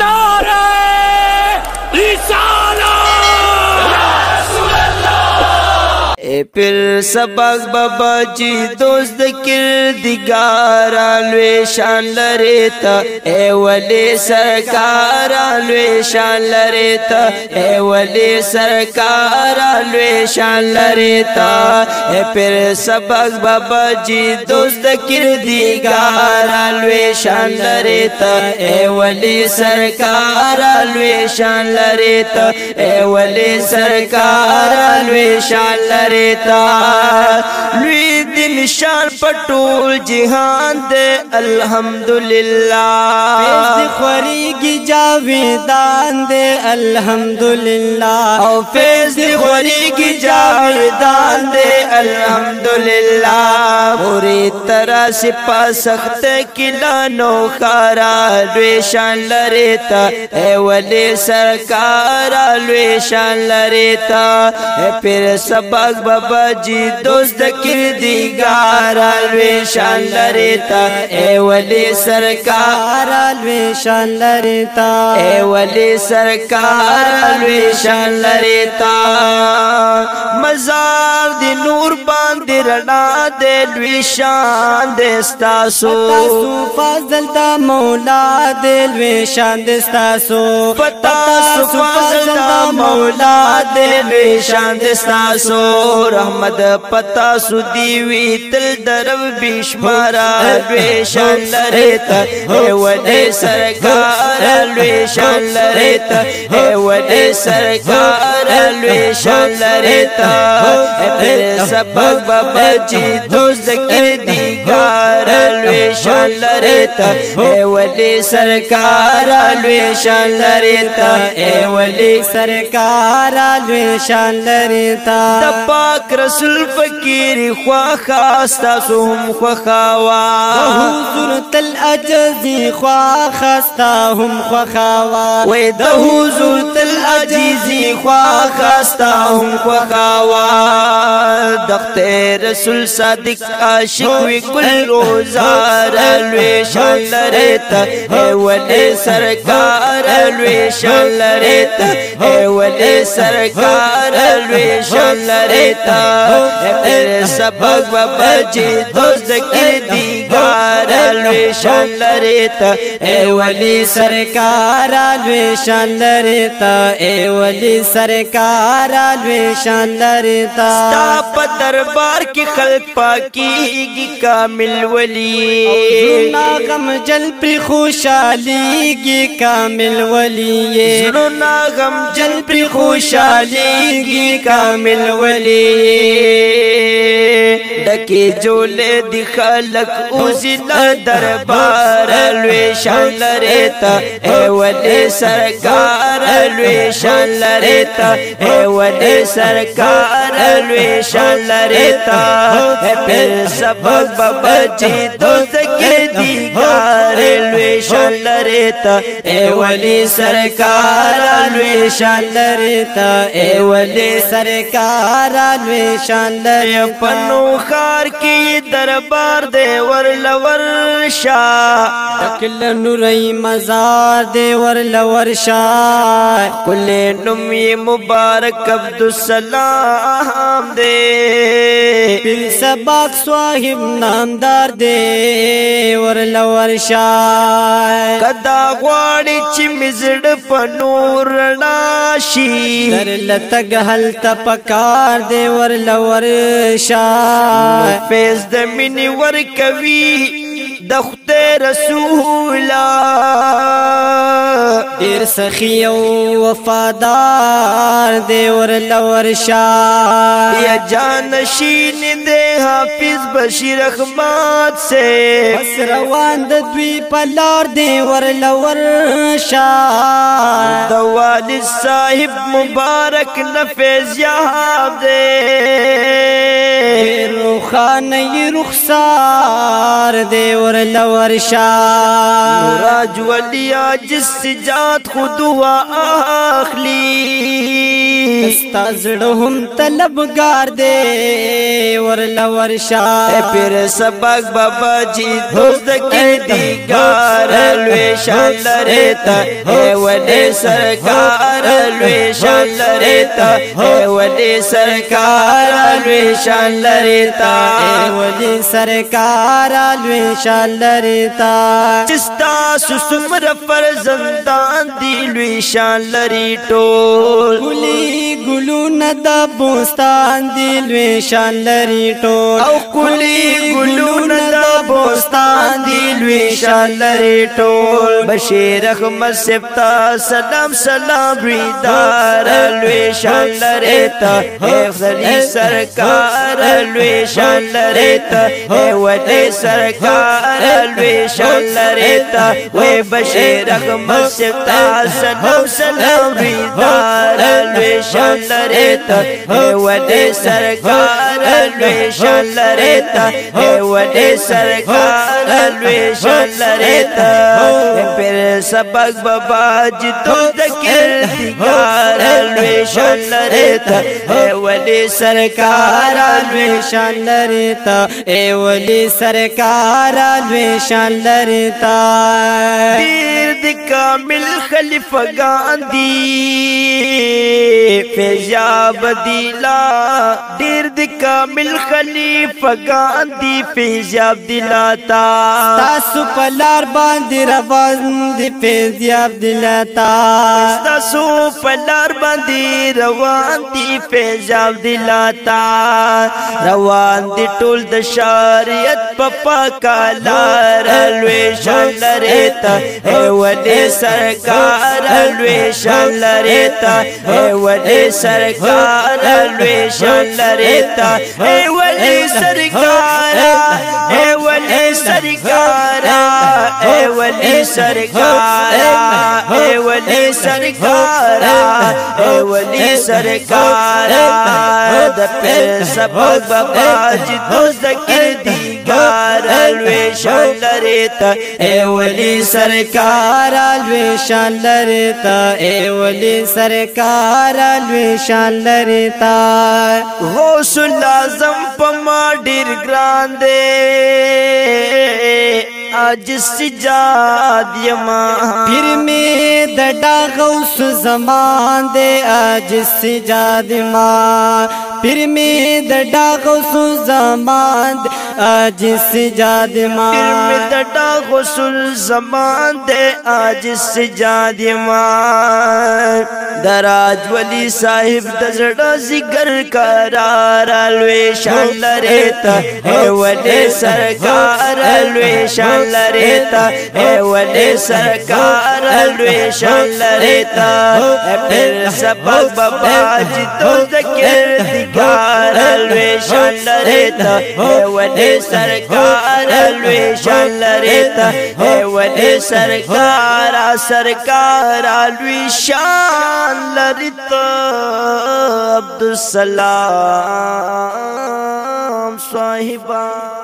नारे फिर सबक बाबा जी दोस्त किरदिगारा लुए शान लरेता ए वली सरकारा लुए शान लरेता ए वली सरकारा लुए शान लरेता फिर सबक बाबा जी दोस्त किरदिगारा लुए शान लरेता ए वली सरकारा लुए शान लरेता ए वली सरकारा लुए शान लरेता लुई दिन शान पटोल जिहान दे अल्हम्दुलिल्लाह फैज़ ख्वारी की जावेदान दे अल्हम्दुलिल्लाह और फैज़ ख्वारी की जावेदान दे अल्हम्दुलिल्लाह पूरी तरह से पासख्त किला नौखारा लुए शान लरेता ए वली सरकारा लुए शान लरेता फिर सबक बाबा जी दोस्त किरदिगारा लुए शान लरेता ए वली सरकारा लुए शान लरेता ए वली सरकारा लुए शान लरेता मजार दी नूर बांधे रना दे लुए शान दे स्तासो फाज़ल दा मौला दे लुए शान दे स्तासो पता फाज़ल दा मौला दे लुए शान दे स्तासो रहमत पता सुदीवी तिल दरब बिश्मारा लुए शान लरेता ए वली सरकार लुए शान लरेता ए वली सरकार लुए शान लरेता फिर सबक बाबा जी दोस्त किरदिगार लुए शान लरेता ए वली सरकार लुए शान लरेता ए वली सरकार लुए शान लरेता पाक रसूल फकीर ख्वा खास्ता सुम ख्वावा हुजूर तल अजीजी ख्वा खास्ता हम ख्वावा वे द हुजूर तल अजीजी ख्वा खास्ता हम ख्वावा दख्ते रसूल सादिक आशिक वी कुल रोजार लुए शान लरेता ए वली सरकार लुए शान लरेता ए वली सरकार लुए शान लरेता फिर सबक बाबा जी दोस्त किरदिगार लुए शान लरेता ए वली सरकार लुए शान लरेता ए वली सरकार लुए शान लरेता ताप दरबार की खल्क पाकी कामिल वली नागम जल पे खुशहाली की कामिल वली नागम जल पे खुशहाली की कामिल वली डके जोले दिखलक उजिला दरबार लुए शान लरेता ए वली सरकार लुए शान लरेता ए वली सरकार लुए शान लरेता फिर सबक बाबा जी दोस्त किरदिगार लुए शान लरेता ए वली सरकार लुए शान लरेता ए वली सरकार लुए शान लरेता पन्नू खार की दरबार देवर लवर शाह अकल नुरई मजार देवर लवर शाह कुले नुमी मुबारक अब्दुस्सलाम दे फिर सबक स्वाहिब नामदार देवर लवर शाह कदा ग्वाड़ी चिमिजड़ पनूर नाशी दर लतग हल तपकार देवर लवर शाह फैज़ दमिनी वर कवि दख्ते रसूला देर सखियो वफादार देवर लवर शाह या जानशीन दे हाफिज बशीर अहमद से बस रवान द्वी पलार देवर लवर शाह दवालिद साहिब मुबारक नफेज याब दे रुखान रुखसार देवर लवर शाह राज वलिया जिस जात खुदुआ आखली استا زړه هم طلبگار دے ورلا ورشا پیر سبق بابا جی دوست کی دیگار لوی شان لریتا ہے ولی سرکار لوی شان لریتا ہے ولی سرکار لوی شان لریتا اے ولی سرکار لوی شان لریتا چستا سسمر فرزندان دی لوی شان لری ټول گلی گلو ندا بوستان دی لوی شان لری ټول او کلی گلو ندا بوستان دی لوی شان لری ټول بشیر احمد سپتا سلام سلام ریدار لوی شان لریتا ہے ولی سرکار لوی شان لریتا ہے ولی سرکار لوی شان لریتا وے بشیر احمد سپتا سلام سلام ریدار لوی شان لریتا ہے ولی سرکار لوی شان لریتا ہے ولی سرکار لوی شان لریتا پھر سبق بابا جی تو ذکر دیگار لوی شان لریتا ہے ولی سرکار لوی شان لریتا اے ولی سرکار لوی شان لریتا پیر دی کامل خلیفہ گاندھی فیضیاب دیلا دیر دی کامل خلیفہ گاندھی فیضیاب دلاتا تاسو پلار باندې روان دی فیضیاب دلاتا تاسو پلار باندې روان دی فیضیاب دلاتا روان دی ټول د شریعت په پاکالار لوی شان لریتا اے ولی سرکار لوی شان لریتا اے ولی سرکار لوی شان لریتا اے ولی سرکار اے ولی سرکار اے ولی سرکار اے ولی سرکار اے ولی سرکار د پیر سبق بابا جی دوست ذکر دیگار لوی شان لریتا اے ولی سرکار لوی شان لریتا اے ولی سرکار لوی شان لریتا غوث العظم پما ډیر ګران دے آج سجاد یما پھر میں دڈا غوث زمان دے آج سجاد ماں پھر میں دڈا غوث زمان دے آج سجاد ماں پھر میں دڈا غوث زمان دے آج سجاد ماں دراج ولی صاحب دزڑا ذکر کرار لوی شان لریتا اے ولی سرکار لوی شان لریتا اے ولی سرکار لوی شان لریتا پھر سبق بابا جی تو ذکر دیگار لوی شان لریتا اے ولی سرکار لوی شان لریتا اے ولی سرکار سرکار لوی شان لریتا عبدالسلام صاحبہ